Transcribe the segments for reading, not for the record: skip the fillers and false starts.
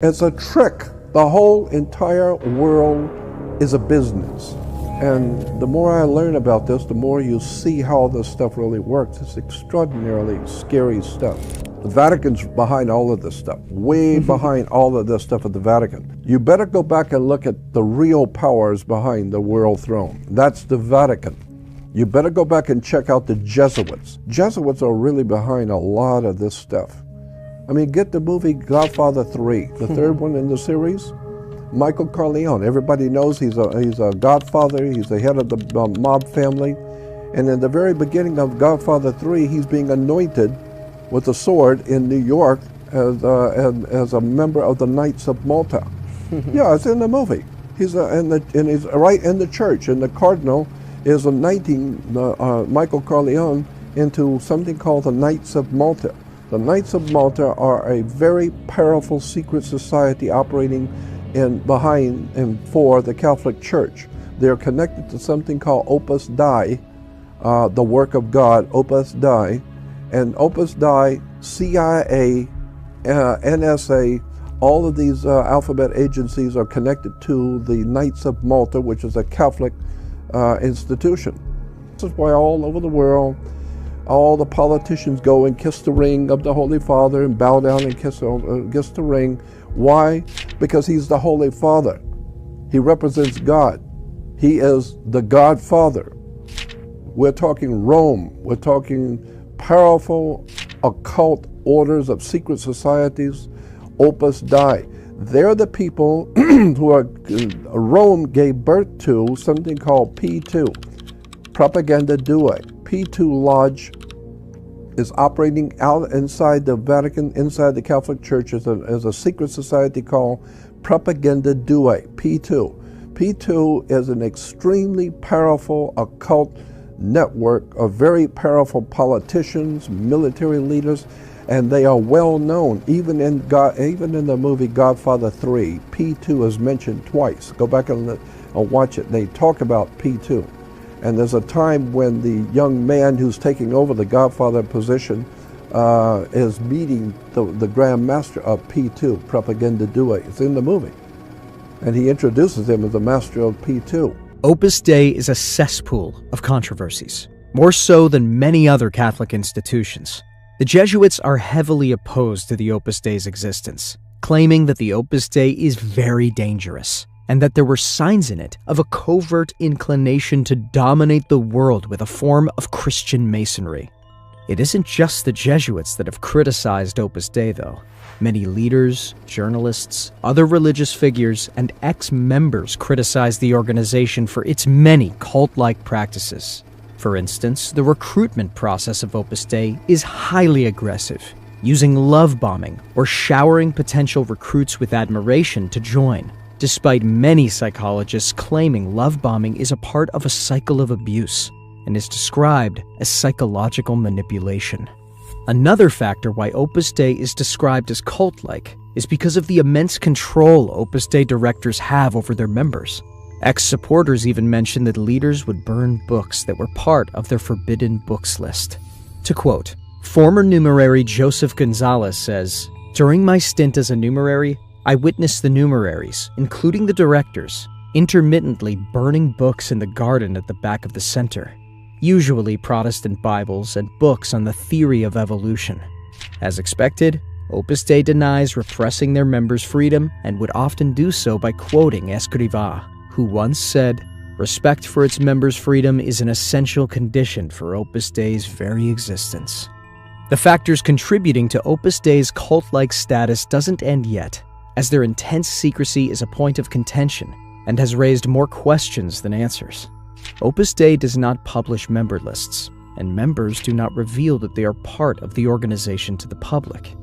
It's a trick. The whole entire world is a business. And the more I learn about this, the more you see how this stuff really works. It's extraordinarily scary stuff. The Vatican's behind all of this stuff, way behind all of this stuff at the Vatican. You better go back and look at the real powers behind the world throne. That's the Vatican. You better go back and check out the Jesuits. Jesuits are really behind a lot of this stuff. I mean, get the movie Godfather 3, the third one in the series. Michael Corleone, everybody knows he's a godfather, he's the head of the mob family. And in the very beginning of Godfather 3, he's being anointed with a sword in New York as a member of the Knights of Malta. Yeah, it's in the movie. He's right in the church, and the cardinal is anointing Michael Corleone into something called the Knights of Malta. The Knights of Malta are a very powerful secret society operating behind and for the Catholic Church. They're connected to something called Opus Dei, the work of God, Opus Dei. And Opus Dei, CIA, NSA, all of these alphabet agencies are connected to the Knights of Malta, which is a Catholic institution. This is why all over the world, all the politicians go and kiss the ring of the Holy Father and bow down and kiss the ring. Why? Because he's the Holy Father. He represents God. He is the Godfather. We're talking Rome. We're talking powerful occult orders of secret societies, Opus Dei. They're the people Rome gave birth to something called P2, Propaganda Due. P2 Lodge is operating out inside the Vatican, inside the Catholic Church, as a secret society called Propaganda Due, P2. P2 is an extremely powerful occult network of very powerful politicians, military leaders, and they are well known. Even in the movie Godfather 3, P2 is mentioned twice. Go back and watch it. They talk about P2. And there's a time when the young man who's taking over the Godfather position is meeting the Grand Master of P2, Propaganda Due. It's in the movie. And he introduces him as the master of P2. Opus Dei is a cesspool of controversies, more so than many other Catholic institutions. The Jesuits are heavily opposed to the Opus Dei's existence, claiming that the Opus Dei is very dangerous, and that there were signs in it of a covert inclination to dominate the world with a form of Christian Masonry. It isn't just the Jesuits that have criticized Opus Dei, though. Many leaders, journalists, other religious figures, and ex-members criticize the organization for its many cult-like practices. For instance, the recruitment process of Opus Dei is highly aggressive, using love bombing or showering potential recruits with admiration to join, despite many psychologists claiming love bombing is a part of a cycle of abuse and is described as psychological manipulation. Another factor why Opus Dei is described as cult-like is because of the immense control Opus Dei directors have over their members. Ex-supporters even mention that leaders would burn books that were part of their forbidden books list. To quote, former numerary Joseph Gonzalez says, "During my stint as a numerary, I witnessed the numeraries, including the directors, intermittently burning books in the garden at the back of the center, usually Protestant Bibles and books on the theory of evolution. As expected, Opus Dei denies repressing their members' freedom and would often do so by quoting Escrivá, who once said, 'Respect for its members' freedom is an essential condition for Opus Dei's very existence.'" The factors contributing to Opus Dei's cult-like status doesn't end yet, as their intense secrecy is a point of contention and has raised more questions than answers. Opus Dei does not publish member lists, and members do not reveal that they are part of the organization to the public.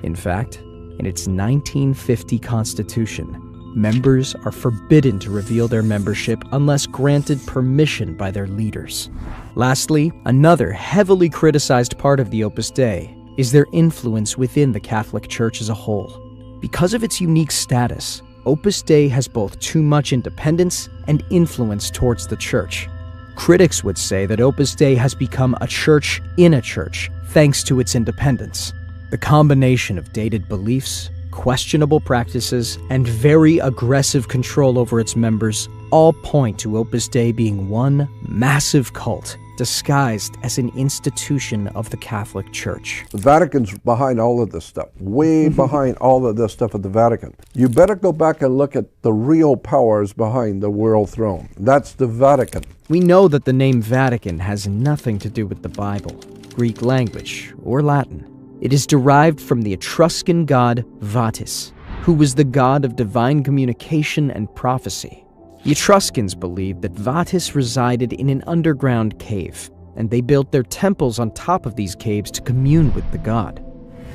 In fact, in its 1950 constitution, members are forbidden to reveal their membership unless granted permission by their leaders. Lastly, another heavily criticized part of the Opus Dei is their influence within the Catholic Church as a whole. Because of its unique status, Opus Dei has both too much independence and influence towards the Church. Critics would say that Opus Dei has become a church in a church thanks to its independence. The combination of dated beliefs, questionable practices, and very aggressive control over its members all point to Opus Dei being one massive cult disguised as an institution of the Catholic Church. The Vatican's behind all of this stuff, way behind all of this stuff at the Vatican. You better go back and look at the real powers behind the world throne. That's the Vatican. We know that the name Vatican has nothing to do with the Bible, Greek language, or Latin. It is derived from the Etruscan god Vatis, who was the god of divine communication and prophecy. The Etruscans believed that Vatis resided in an underground cave, and they built their temples on top of these caves to commune with the god.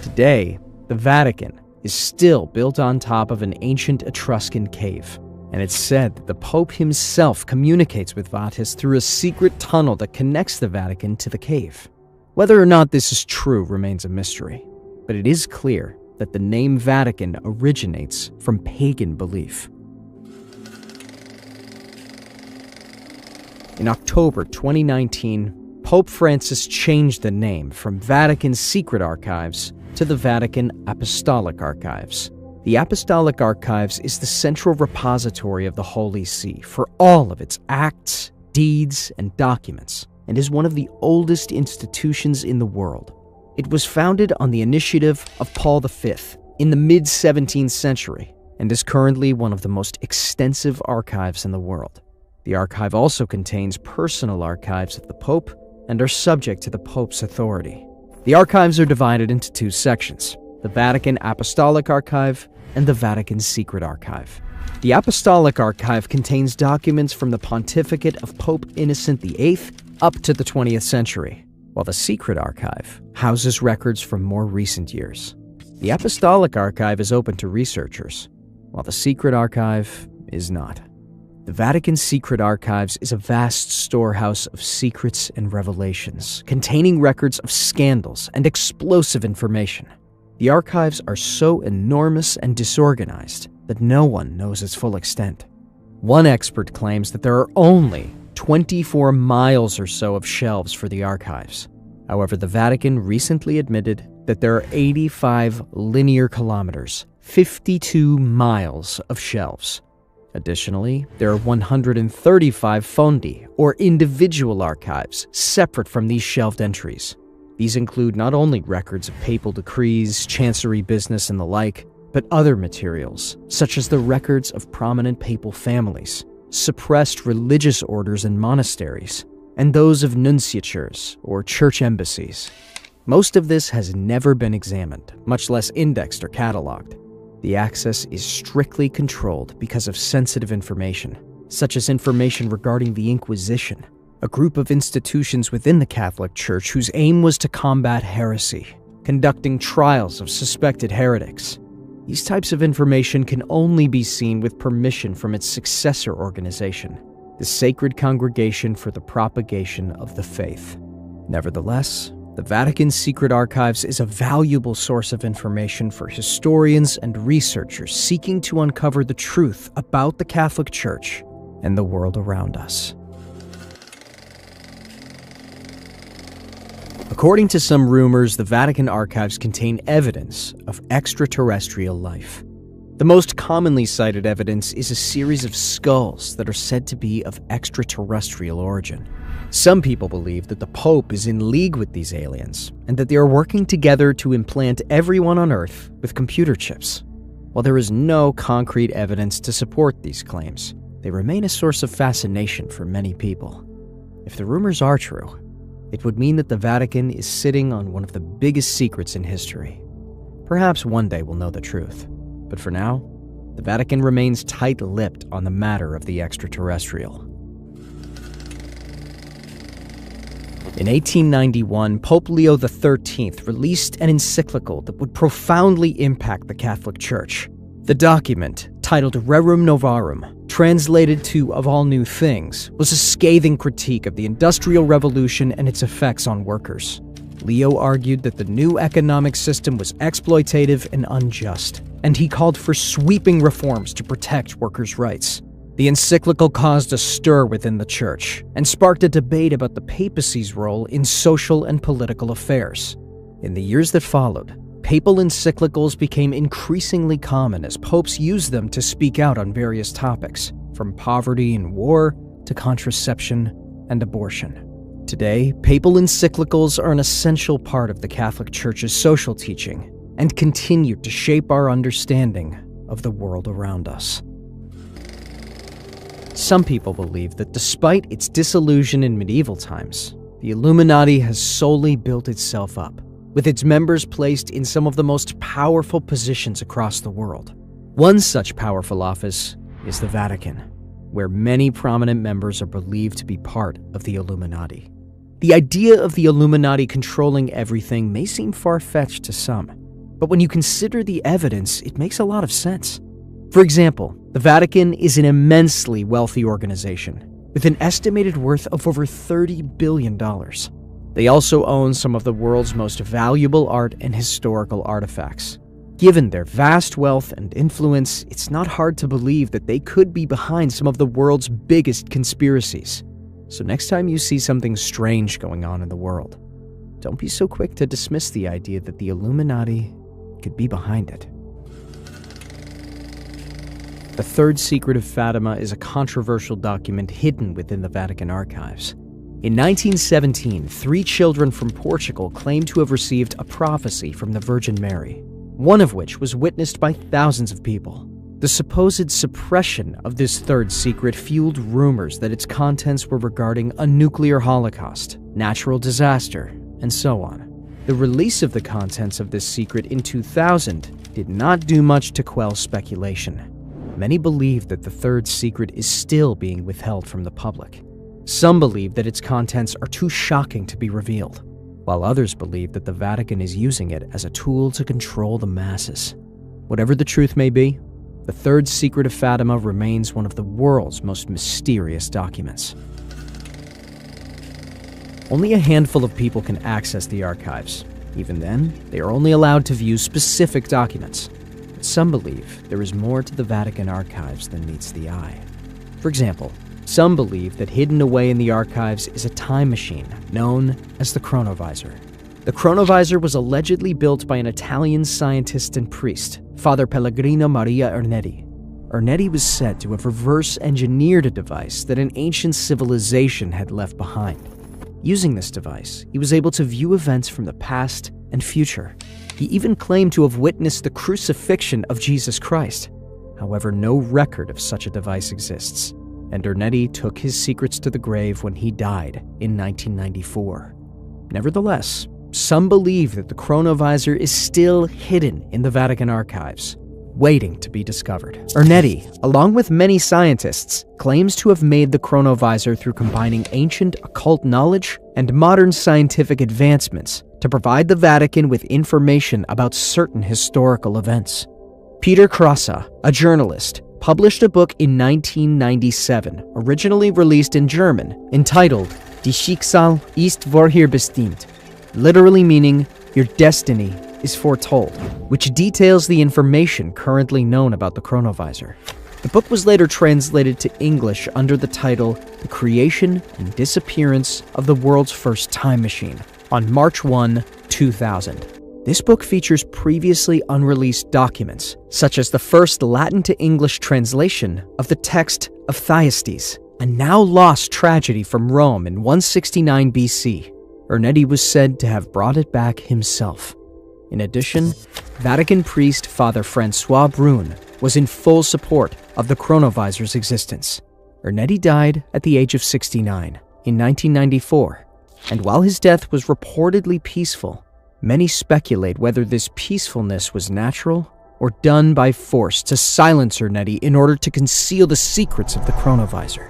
Today, the Vatican is still built on top of an ancient Etruscan cave, and it's said that the Pope himself communicates with Vatis through a secret tunnel that connects the Vatican to the cave. Whether or not this is true remains a mystery, but it is clear that the name Vatican originates from pagan belief. In October 2019, Pope Francis changed the name from Vatican Secret Archives to the Vatican Apostolic Archives. The Apostolic Archives is the central repository of the Holy See for all of its acts, deeds, and documents, and is one of the oldest institutions in the world. It was founded on the initiative of Paul V in the mid-17th century, and is currently one of the most extensive archives in the world. The archive also contains personal archives of the Pope and are subject to the Pope's authority. The archives are divided into two sections: the Vatican Apostolic Archive and the Vatican Secret Archive. The Apostolic Archive contains documents from the pontificate of Pope Innocent VIII up to the 20th century, while the Secret Archive houses records from more recent years. The Apostolic Archive is open to researchers, while the Secret Archive is not. The Vatican Secret Archives is a vast storehouse of secrets and revelations, containing records of scandals and explosive information. The archives are so enormous and disorganized that no one knows its full extent. One expert claims that there are only 24 miles or so of shelves for the archives. However, the Vatican recently admitted that there are 85 linear kilometers, 52 miles of shelves. Additionally, there are 135 fondi, or individual archives, separate from these shelved entries. These include not only records of papal decrees, chancery business, and the like, but other materials, such as the records of prominent papal families, suppressed religious orders and monasteries, and those of nunciatures, or church embassies. Most of this has never been examined, much less indexed or cataloged. The access is strictly controlled because of sensitive information, such as information regarding the Inquisition, a group of institutions within the Catholic Church whose aim was to combat heresy, conducting trials of suspected heretics. These types of information can only be seen with permission from its successor organization, the Sacred Congregation for the Propagation of the Faith. Nevertheless, the Vatican Secret Archives is a valuable source of information for historians and researchers seeking to uncover the truth about the Catholic Church and the world around us. According to some rumors, the Vatican archives contain evidence of extraterrestrial life. The most commonly cited evidence is a series of skulls that are said to be of extraterrestrial origin. Some people believe that the Pope is in league with these aliens, and that they are working together to implant everyone on Earth with computer chips. While there is no concrete evidence to support these claims, they remain a source of fascination for many people. If the rumors are true, it would mean that the Vatican is sitting on one of the biggest secrets in history. Perhaps one day we'll know the truth, but for now, the Vatican remains tight-lipped on the matter of the extraterrestrial. In 1891, Pope Leo XIII released an encyclical that would profoundly impact the Catholic Church. The document, titled Rerum Novarum, translated to Of All New Things, was a scathing critique of the Industrial Revolution and its effects on workers. Leo argued that the new economic system was exploitative and unjust, and he called for sweeping reforms to protect workers' rights. The encyclical caused a stir within the Church and sparked a debate about the papacy's role in social and political affairs. In the years that followed, papal encyclicals became increasingly common as popes used them to speak out on various topics, from poverty and war to contraception and abortion. Today, papal encyclicals are an essential part of the Catholic Church's social teaching and continue to shape our understanding of the world around us. Some people believe that despite its dissolution in medieval times, the Illuminati has slowly built itself up, with its members placed in some of the most powerful positions across the world. One such powerful office is the Vatican, where many prominent members are believed to be part of the Illuminati. The idea of the Illuminati controlling everything may seem far-fetched to some, but when you consider the evidence, it makes a lot of sense. For example, the Vatican is an immensely wealthy organization, with an estimated worth of over $30 billion. They also own some of the world's most valuable art and historical artifacts. Given their vast wealth and influence, it's not hard to believe that they could be behind some of the world's biggest conspiracies. So next time you see something strange going on in the world, don't be so quick to dismiss the idea that the Illuminati could be behind it. The Third Secret of Fatima is a controversial document hidden within the Vatican archives. In 1917, 3 children from Portugal claimed to have received a prophecy from the Virgin Mary, one of which was witnessed by thousands of people. The supposed suppression of this third secret fueled rumors that its contents were regarding a nuclear holocaust, natural disaster, and so on. The release of the contents of this secret in 2000 did not do much to quell speculation. Many believe that the third secret is still being withheld from the public. Some believe that its contents are too shocking to be revealed, while others believe that the Vatican is using it as a tool to control the masses. Whatever the truth may be, the Third Secret of Fatima remains one of the world's most mysterious documents. Only a handful of people can access the archives. Even then, they are only allowed to view specific documents. But some believe there is more to the Vatican archives than meets the eye. For example, some believe that hidden away in the archives is a time machine known as the chronovisor. The chronovisor was allegedly built by an Italian scientist and priest, Father Pellegrino Maria Ernetti. Ernetti was said to have reverse-engineered a device that an ancient civilization had left behind. Using this device, he was able to view events from the past and future. He even claimed to have witnessed the crucifixion of Jesus Christ. However, no record of such a device exists, and Ernetti took his secrets to the grave when he died in 1994. Nevertheless, some believe that the chronovisor is still hidden in the Vatican archives, waiting to be discovered. Ernetti, along with many scientists, claims to have made the chronovisor through combining ancient occult knowledge and modern scientific advancements to provide the Vatican with information about certain historical events. Peter Krause, a journalist, published a book in 1997, originally released in German, entitled Die Schicksal ist vorherbestimmt, literally meaning your destiny is foretold, which details the information currently known about the chronovisor. The book was later translated to English under the title The Creation and Disappearance of the World's First Time Machine on March 1, 2000. This book features previously unreleased documents, such as the first Latin to English translation of the text of Thyestes, a now lost tragedy from Rome in 169 BC. Ernetti was said to have brought it back himself. In addition, Vatican priest Father Francois Brune was in full support of the chronovisor's existence. Ernetti died at the age of 69 in 1994, and while his death was reportedly peaceful, many speculate whether this peacefulness was natural or done by force to silence Ernetti in order to conceal the secrets of the chronovisor.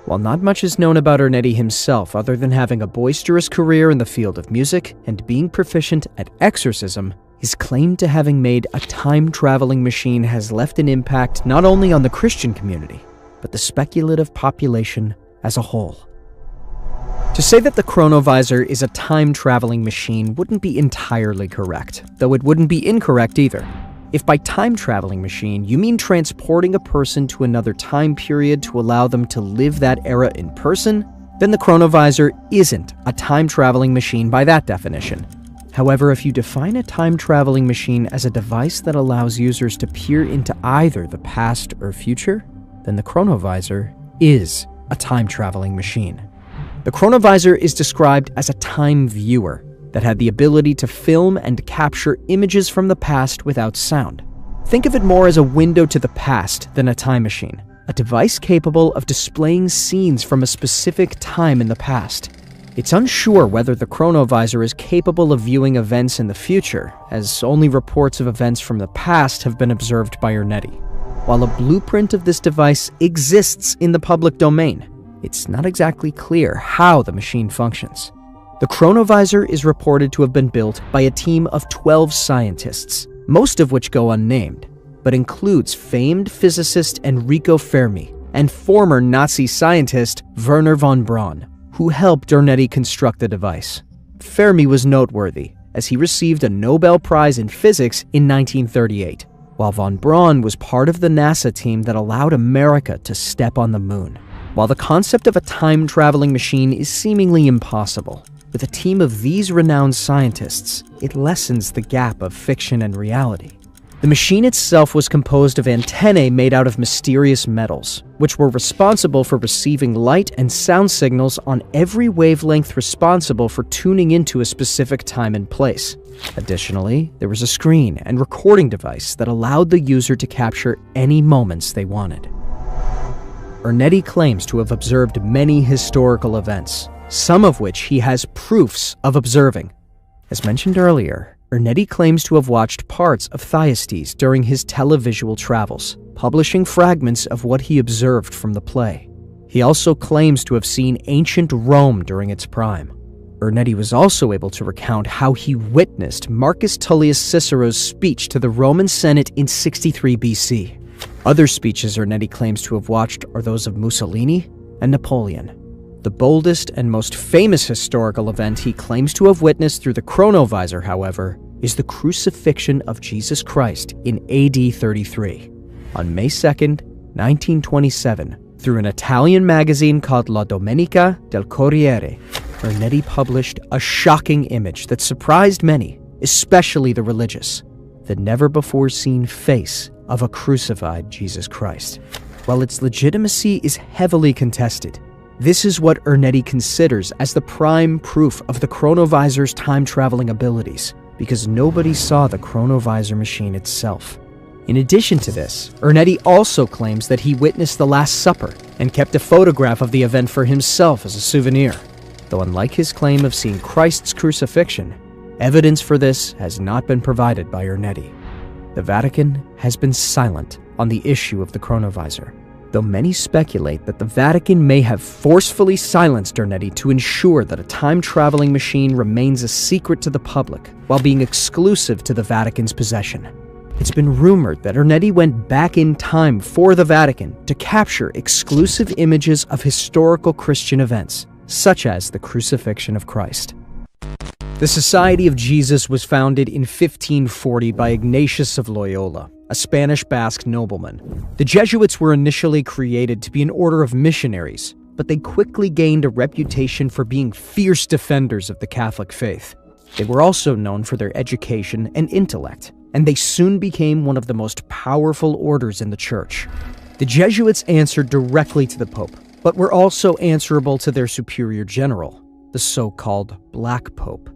While not much is known about Ernetti himself other than having a boisterous career in the field of music and being proficient at exorcism, his claim to having made a time-traveling machine has left an impact not only on the Christian community, but the speculative population as a whole. To say that the chronovisor is a time-traveling machine wouldn't be entirely correct, though it wouldn't be incorrect either. If by time-traveling machine you mean transporting a person to another time period to allow them to live that era in person, then the chronovisor isn't a time-traveling machine by that definition. However, if you define a time-traveling machine as a device that allows users to peer into either the past or future, then the chronovisor is a time-traveling machine. The chronovisor is described as a time viewer that had the ability to film and capture images from the past without sound. Think of it more as a window to the past than a time machine, a device capable of displaying scenes from a specific time in the past. It's unsure whether the chronovisor is capable of viewing events in the future, as only reports of events from the past have been observed by Ernetti. While a blueprint of this device exists in the public domain, it's not exactly clear how the machine functions. The chronovisor is reported to have been built by a team of 12 scientists, most of which go unnamed, but includes famed physicist Enrico Fermi and former Nazi scientist Wernher von Braun, who helped Ernetti construct the device. Fermi was noteworthy, as he received a Nobel Prize in Physics in 1938, while von Braun was part of the NASA team that allowed America to step on the moon. While the concept of a time-traveling machine is seemingly impossible, with a team of these renowned scientists, it lessens the gap of fiction and reality. The machine itself was composed of antennae made out of mysterious metals, which were responsible for receiving light and sound signals on every wavelength responsible for tuning into a specific time and place. Additionally, there was a screen and recording device that allowed the user to capture any moments they wanted. Ernetti claims to have observed many historical events, some of which he has proofs of observing. As mentioned earlier, Ernetti claims to have watched parts of Thyestes during his televisual travels, publishing fragments of what he observed from the play. He also claims to have seen ancient Rome during its prime. Ernetti was also able to recount how he witnessed Marcus Tullius Cicero's speech to the Roman Senate in 63 BC. Other speeches Ernetti claims to have watched are those of Mussolini and Napoleon. The boldest and most famous historical event he claims to have witnessed through the chronovisor, however, is the crucifixion of Jesus Christ in AD 33. On May 2nd, 1927, through an Italian magazine called La Domenica del Corriere, Ernetti published a shocking image that surprised many, especially the religious: the never-before-seen face of a crucified Jesus Christ. While its legitimacy is heavily contested, this is what Ernetti considers as the prime proof of the chronovisor's time-traveling abilities, because nobody saw the chronovisor machine itself. In addition to this, Ernetti also claims that he witnessed the Last Supper and kept a photograph of the event for himself as a souvenir. Though unlike his claim of seeing Christ's crucifixion, evidence for this has not been provided by Ernetti. The Vatican has been silent on the issue of the chronovisor, though many speculate that the Vatican may have forcefully silenced Ernetti to ensure that a time-traveling machine remains a secret to the public while being exclusive to the Vatican's possession. It's been rumored that Ernetti went back in time for the Vatican to capture exclusive images of historical Christian events, such as the crucifixion of Christ. The Society of Jesus was founded in 1540 by Ignatius of Loyola, a Spanish Basque nobleman. The Jesuits were initially created to be an order of missionaries, but they quickly gained a reputation for being fierce defenders of the Catholic faith. They were also known for their education and intellect, and they soon became one of the most powerful orders in the Church. The Jesuits answered directly to the Pope, but were also answerable to their superior general, the so-called Black Pope.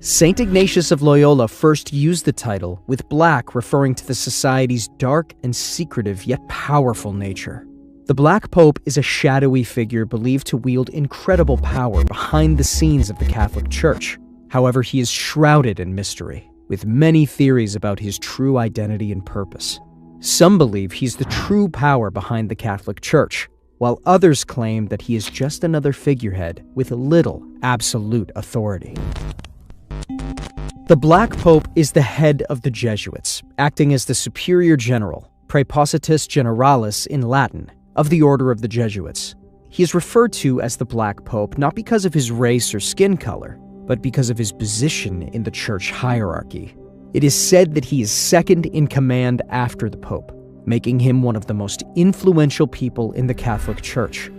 Saint Ignatius of Loyola first used the title, with black referring to the Society's dark and secretive yet powerful nature. The Black Pope is a shadowy figure believed to wield incredible power behind the scenes of the Catholic Church. However, he is shrouded in mystery, with many theories about his true identity and purpose. Some believe he's the true power behind the Catholic Church, while others claim that he is just another figurehead with little absolute authority. The Black Pope is the head of the Jesuits, acting as the superior general, Praepositus Generalis in Latin, of the Order of the Jesuits. He is referred to as the Black Pope not because of his race or skin color, but because of his position in the church hierarchy. It is said that he is second in command after the Pope, making him one of the most influential people in the Catholic Church.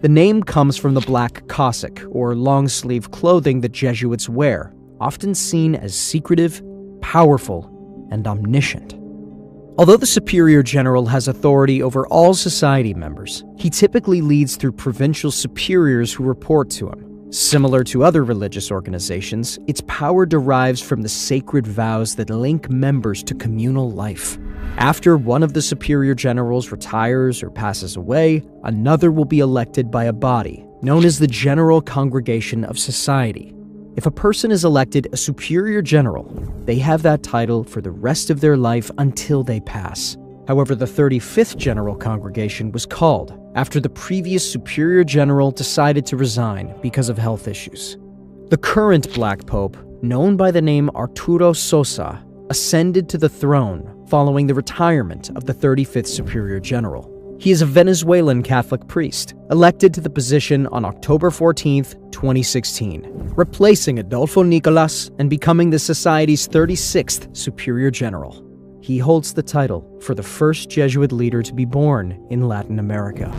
The name comes from the black cassock, or long-sleeve clothing that Jesuits wear, often seen as secretive, powerful, and omniscient. Although the superior general has authority over all society members, he typically leads through provincial superiors who report to him. Similar to other religious organizations, its power derives from the sacred vows that link members to communal life. After one of the superior generals retires or passes away, another will be elected by a body known as the General Congregation of Society. If a person is elected a superior general, they have that title for the rest of their life until they pass. However, the 35th General Congregation was called after the previous superior general decided to resign because of health issues. The current Black Pope, known by the name Arturo Sosa, ascended to the throne following the retirement of the 35th Superior General. He is a Venezuelan Catholic priest, elected to the position on October 14, 2016, replacing Adolfo Nicolas and becoming the Society's 36th Superior General. He holds the title for the first Jesuit leader to be born in Latin America.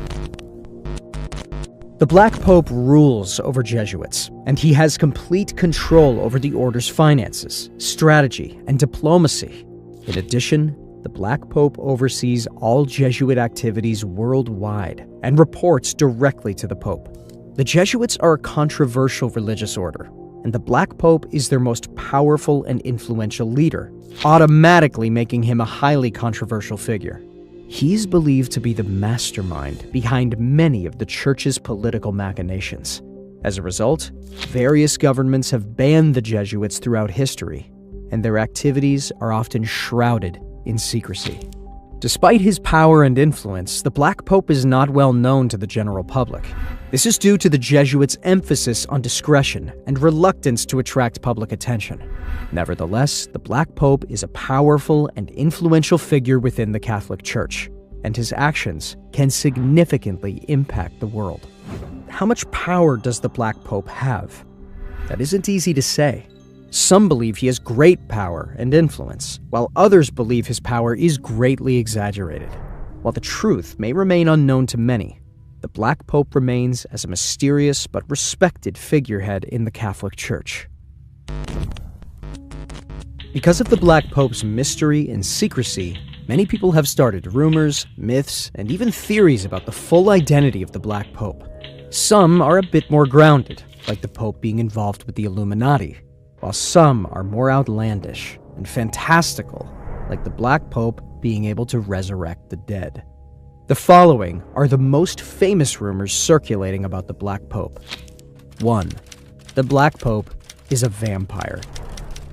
The Black Pope rules over Jesuits, and he has complete control over the order's finances, strategy, and diplomacy. In addition, the Black Pope oversees all Jesuit activities worldwide and reports directly to the Pope. The Jesuits are a controversial religious order, and the Black Pope is their most powerful and influential leader, automatically making him a highly controversial figure. He's believed to be the mastermind behind many of the Church's political machinations. As a result, various governments have banned the Jesuits throughout history, and their activities are often shrouded in secrecy. Despite his power and influence, the Black Pope is not well known to the general public. This is due to the Jesuits' emphasis on discretion and reluctance to attract public attention. Nevertheless, the Black Pope is a powerful and influential figure within the Catholic Church, and his actions can significantly impact the world. How much power does the Black Pope have? That isn't easy to say. Some believe he has great power and influence, while others believe his power is greatly exaggerated. While the truth may remain unknown to many, the Black Pope remains as a mysterious but respected figurehead in the Catholic Church. Because of the Black Pope's mystery and secrecy, many people have started rumors, myths, and even theories about the full identity of the Black Pope. Some are a bit more grounded, like the Pope being involved with the Illuminati, while some are more outlandish and fantastical, like the Black Pope being able to resurrect the dead. The following are the most famous rumors circulating about the Black Pope. 1. The Black Pope is a vampire.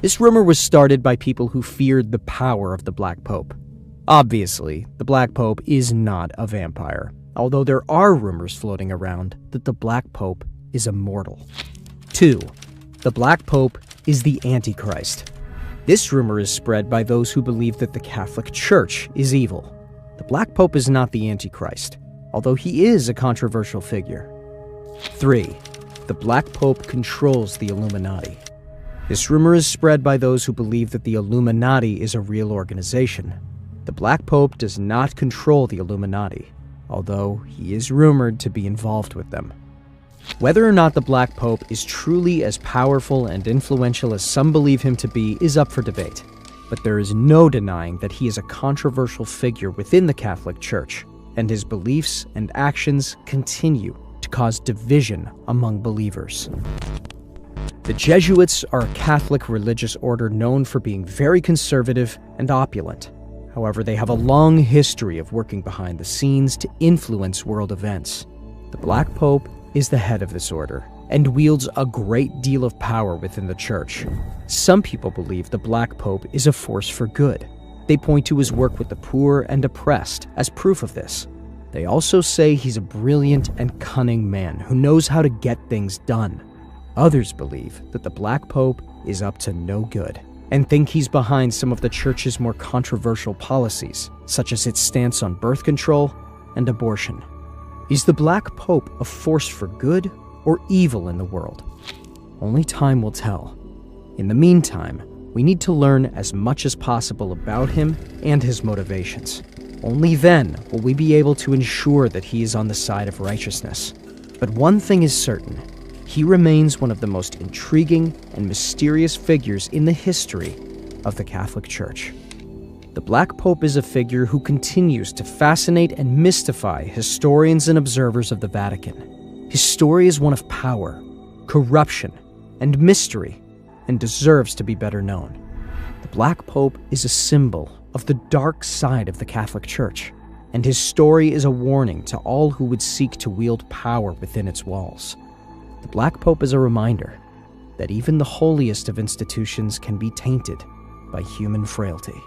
This rumor was started by people who feared the power of the Black Pope. Obviously, the Black Pope is not a vampire, although there are rumors floating around that the Black Pope is immortal. 2. The Black Pope is the Antichrist. This rumor is spread by those who believe that the Catholic Church is evil. The Black Pope is not the Antichrist, although he is a controversial figure. 3. The Black Pope controls the Illuminati. This rumor is spread by those who believe that the Illuminati is a real organization. The Black Pope does not control the Illuminati, although he is rumored to be involved with them. Whether or not the Black Pope is truly as powerful and influential as some believe him to be is up for debate, but there is no denying that he is a controversial figure within the Catholic Church, and his beliefs and actions continue to cause division among believers. The Jesuits are a Catholic religious order known for being very conservative and opulent. However, they have a long history of working behind the scenes to influence world events. The Black Pope is the head of this order and wields a great deal of power within the Church. Some people believe the Black Pope is a force for good. They point to his work with the poor and oppressed as proof of this. They also say he's a brilliant and cunning man who knows how to get things done. Others believe that the Black Pope is up to no good and think he's behind some of the Church's more controversial policies, such as its stance on birth control and abortion. Is the Black Pope a force for good or evil in the world? Only time will tell. In the meantime, we need to learn as much as possible about him and his motivations. Only then will we be able to ensure that he is on the side of righteousness. But one thing is certain, he remains one of the most intriguing and mysterious figures in the history of the Catholic Church. The Black Pope is a figure who continues to fascinate and mystify historians and observers of the Vatican. His story is one of power, corruption, and mystery, and deserves to be better known. The Black Pope is a symbol of the dark side of the Catholic Church, and his story is a warning to all who would seek to wield power within its walls. The Black Pope is a reminder that even the holiest of institutions can be tainted by human frailty.